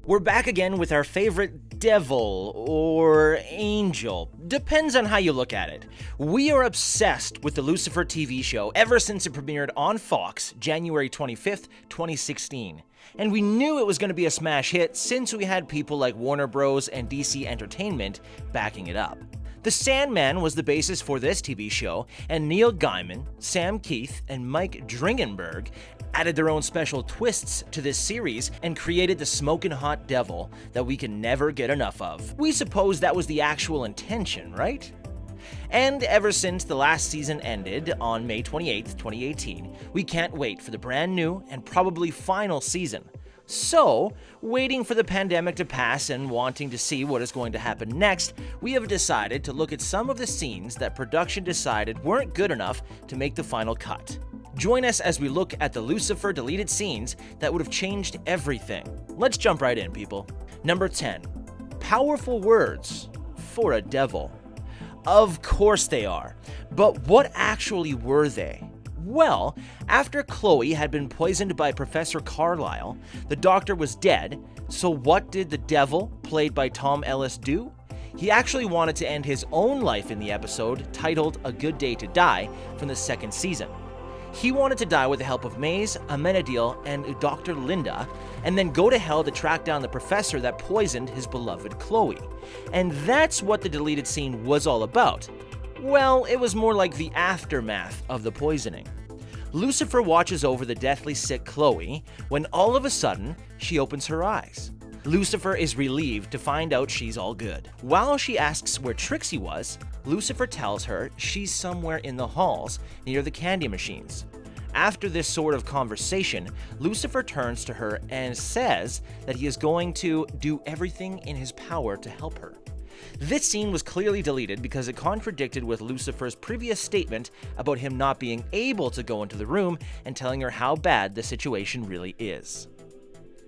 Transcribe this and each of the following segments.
We're back again with our favorite devil or angel. Depends on how you look at it. We are obsessed with the Lucifer TV show ever since it premiered on Fox, January 25th, 2016. And we knew it was going to be a smash hit since we had people like Warner Bros. And DC Entertainment backing it up. The Sandman was the basis for this TV show, and Neil Gaiman, Sam Kieth, and Mike Dringenberg added their own special twists to this series and created the smokin' hot devil that we can never get enough of. We suppose that was the actual intention, right? And ever since the last season ended on May 28th, 2018, we can't wait for the brand new and probably final season. So, waiting for the pandemic to pass and wanting to see what is going to happen next, we have decided to look at some of the scenes that production decided weren't good enough to make the final cut. Join us as we look at the Lucifer deleted scenes that would have changed everything. Let's jump right in, people. Number 10. Powerful words for a devil. Of course they are, but what actually were they? Well, after Chloe had been poisoned by Professor Carlisle, the doctor was dead, so what did the devil, played by Tom Ellis, do? He actually wanted to end his own life in the episode, titled A Good Day to Die, from the second season. He wanted to die with the help of Maze, Amenadiel, and Dr. Linda, and then go to hell to track down the professor that poisoned his beloved Chloe. And that's what the deleted scene was all about. Well, it was more like the aftermath of the poisoning. Lucifer watches over the deathly sick Chloe when all of a sudden, she opens her eyes. Lucifer is relieved to find out she's all good. While she asks where Trixie was, Lucifer tells her she's somewhere in the halls near the candy machines. After this sort of conversation, Lucifer turns to her and says that he is going to do everything in his power to help her. This scene was clearly deleted because it contradicted with Lucifer's previous statement about him not being able to go into the room and telling her how bad the situation really is.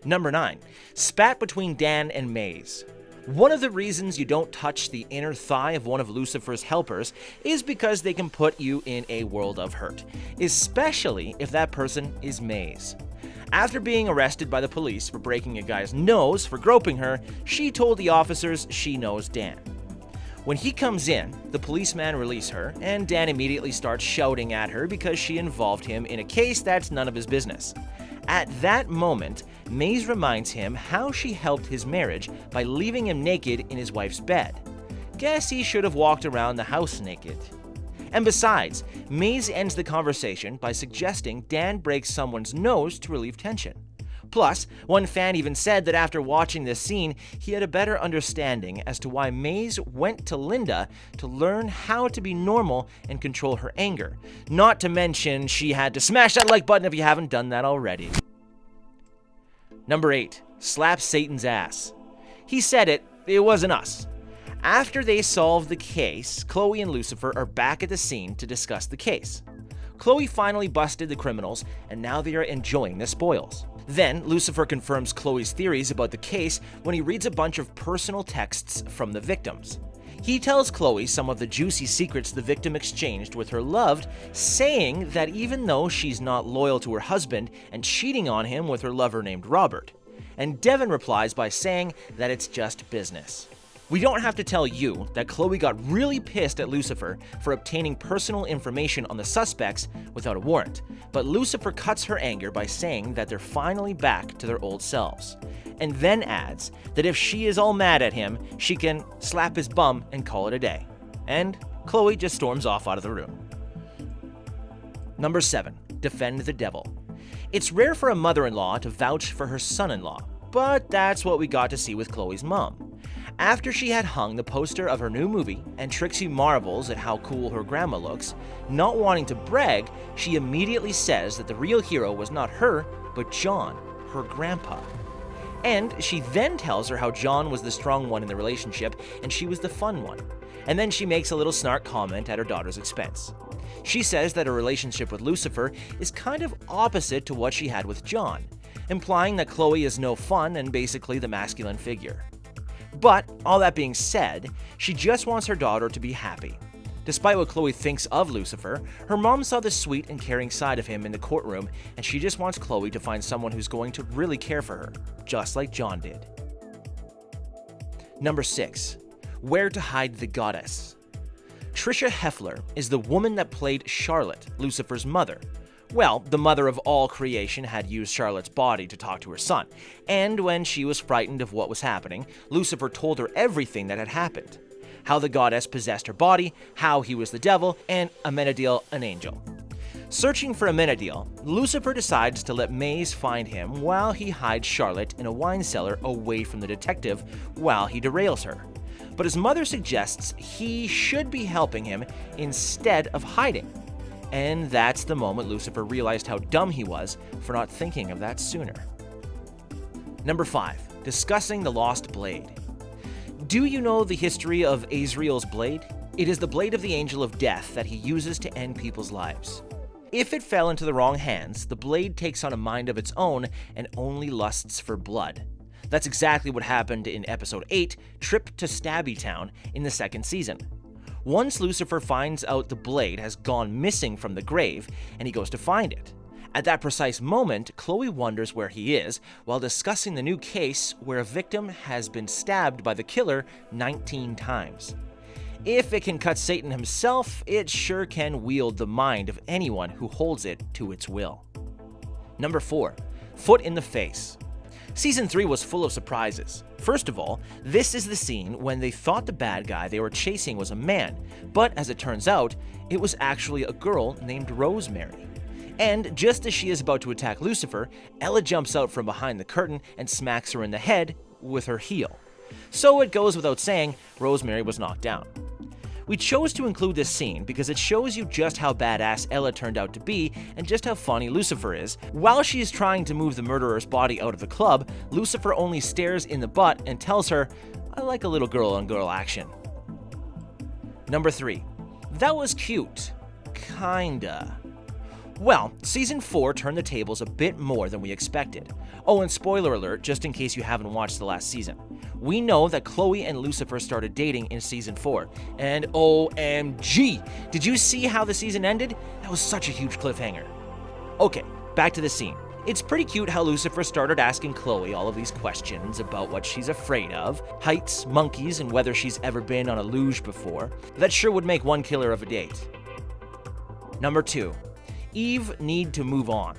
Number 9. Spat between Dan and Maze. One of the reasons you don't touch the inner thigh of one of Lucifer's helpers is because they can put you in a world of hurt, especially if that person is Maze. After being arrested by the police for breaking a guy's nose for groping her, she told the officers she knows Dan. When he comes in, the policeman releases her, and Dan immediately starts shouting at her because she involved him in a case that's none of his business. At that moment, Maze reminds him how she helped his marriage by leaving him naked in his wife's bed. Guess he should have walked around the house naked. And besides, Maze ends the conversation by suggesting Dan breaks someone's nose to relieve tension. Plus, one fan even said that after watching this scene, he had a better understanding as to why Maze went to Linda to learn how to be normal and control her anger. Not to mention, she had to smash that like button if you haven't done that already. Number 8. Slap Satan's ass. He said it wasn't us. After they solve the case, Chloe and Lucifer are back at the scene to discuss the case. Chloe finally busted the criminals, and now they are enjoying the spoils. Then, Lucifer confirms Chloe's theories about the case when he reads a bunch of personal texts from the victims. He tells Chloe some of the juicy secrets the victim exchanged with her loved, saying that even though she's not loyal to her husband and cheating on him with her lover named Robert. And Devin replies by saying that it's just business. We don't have to tell you that Chloe got really pissed at Lucifer for obtaining personal information on the suspects without a warrant, but Lucifer cuts her anger by saying that they're finally back to their old selves, and then adds that if she is all mad at him, she can slap his bum and call it a day. And Chloe just storms off out of the room. Number 7. Defend the devil. It's rare for a mother-in-law to vouch for her son-in-law, but that's what we got to see with Chloe's mom. After she had hung the poster of her new movie and Trixie marvels at how cool her grandma looks, not wanting to brag, she immediately says that the real hero was not her, but John, her grandpa. And she then tells her how John was the strong one in the relationship and she was the fun one. And then she makes a little snark comment at her daughter's expense. She says that her relationship with Lucifer is kind of opposite to what she had with John, implying that Chloe is no fun and basically the masculine figure. But, all that being said, she just wants her daughter to be happy. Despite what Chloe thinks of Lucifer, her mom saw the sweet and caring side of him in the courtroom, and she just wants Chloe to find someone who's going to really care for her, just like John did. Number 6. Where to hide the goddess. Tricia Helfer is the woman that played Charlotte, Lucifer's mother. Well, the mother of all creation had used Charlotte's body to talk to her son, and when she was frightened of what was happening, Lucifer told her everything that had happened. How the goddess possessed her body, how he was the devil, and Amenadiel an angel. Searching for Amenadiel, Lucifer decides to let Maze find him while he hides Charlotte in a wine cellar away from the detective while he derails her. But his mother suggests he should be helping him instead of hiding. And that's the moment Lucifer realized how dumb he was for not thinking of that sooner. Number 5. Discussing the lost blade. Do you know the history of Azrael's blade? It is the blade of the angel of death that he uses to end people's lives. If it fell into the wrong hands, the blade takes on a mind of its own and only lusts for blood. That's exactly what happened in episode 8, Trip to Stabby Town, in the 2nd season. Once Lucifer finds out the blade has gone missing from the grave, and he goes to find it. At that precise moment, Chloe wonders where he is while discussing the new case where a victim has been stabbed by the killer 19 times. If it can cut Satan himself, it sure can wield the mind of anyone who holds it to its will. Number 4. Foot in the face. Season 3 was full of surprises. First of all, this is the scene when they thought the bad guy they were chasing was a man, but as it turns out, it was actually a girl named Rosemary. And just as she is about to attack Lucifer, Ella jumps out from behind the curtain and smacks her in the head with her heel. So it goes without saying, Rosemary was knocked down. We chose to include this scene because it shows you just how badass Ella turned out to be and just how funny Lucifer is. While she is trying to move the murderer's body out of the club, Lucifer only stares in the butt and tells her, "I like a little girl-on-girl action." Number 3. That was cute. Kinda. Well, Season 4 turned the tables a bit more than we expected. Oh, and spoiler alert, just in case you haven't watched the last season. We know that Chloe and Lucifer started dating in Season 4. And OMG! Did you see how the season ended? That was such a huge cliffhanger. Okay, back to the scene. It's pretty cute how Lucifer started asking Chloe all of these questions about what she's afraid of, heights, monkeys, and whether she's ever been on a luge before. That sure would make one killer of a date. Number 2. Eve need to move on.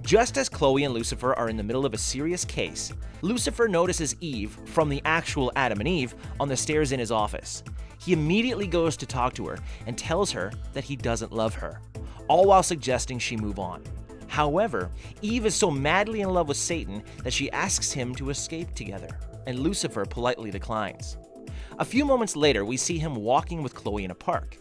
Just as Chloe and Lucifer are in the middle of a serious case, Lucifer notices Eve from the actual Adam and Eve on the stairs in his office. He immediately goes to talk to her and tells her that he doesn't love her, all while suggesting she move on. However, Eve is so madly in love with Satan that she asks him to escape together, and Lucifer politely declines. A few moments later, we see him walking with Chloe in a park.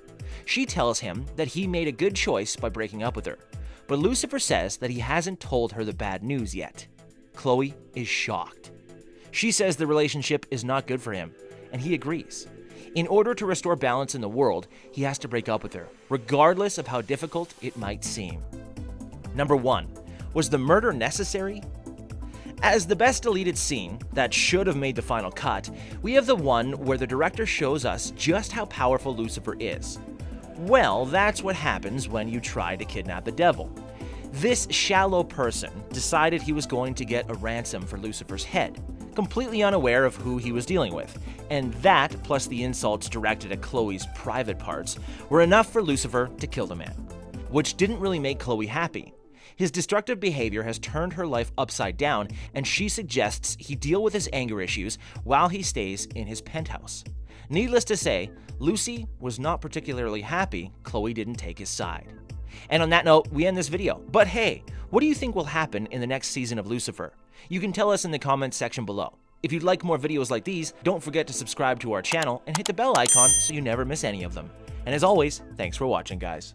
She tells him that he made a good choice by breaking up with her, but Lucifer says that he hasn't told her the bad news yet. Chloe is shocked. She says the relationship is not good for him, and he agrees. In order to restore balance in the world, he has to break up with her, regardless of how difficult it might seem. Number 1. Was the murder necessary? As the best deleted scene that should have made the final cut, we have the one where the director shows us just how powerful Lucifer is. Well, that's what happens when you try to kidnap the devil. This shallow person decided he was going to get a ransom for Lucifer's head, completely unaware of who he was dealing with, and that, plus the insults directed at Chloe's private parts, were enough for Lucifer to kill the man, which didn't really make Chloe happy. His destructive behavior has turned her life upside down, and she suggests he deal with his anger issues while he stays in his penthouse. Needless to say, Lucy was not particularly happy Chloe didn't take his side. And on that note, we end this video. But hey, what do you think will happen in the next season of Lucifer? You can tell us in the comments section below. If you'd like more videos like these, don't forget to subscribe to our channel and hit the bell icon so you never miss any of them. And as always, thanks for watching, guys.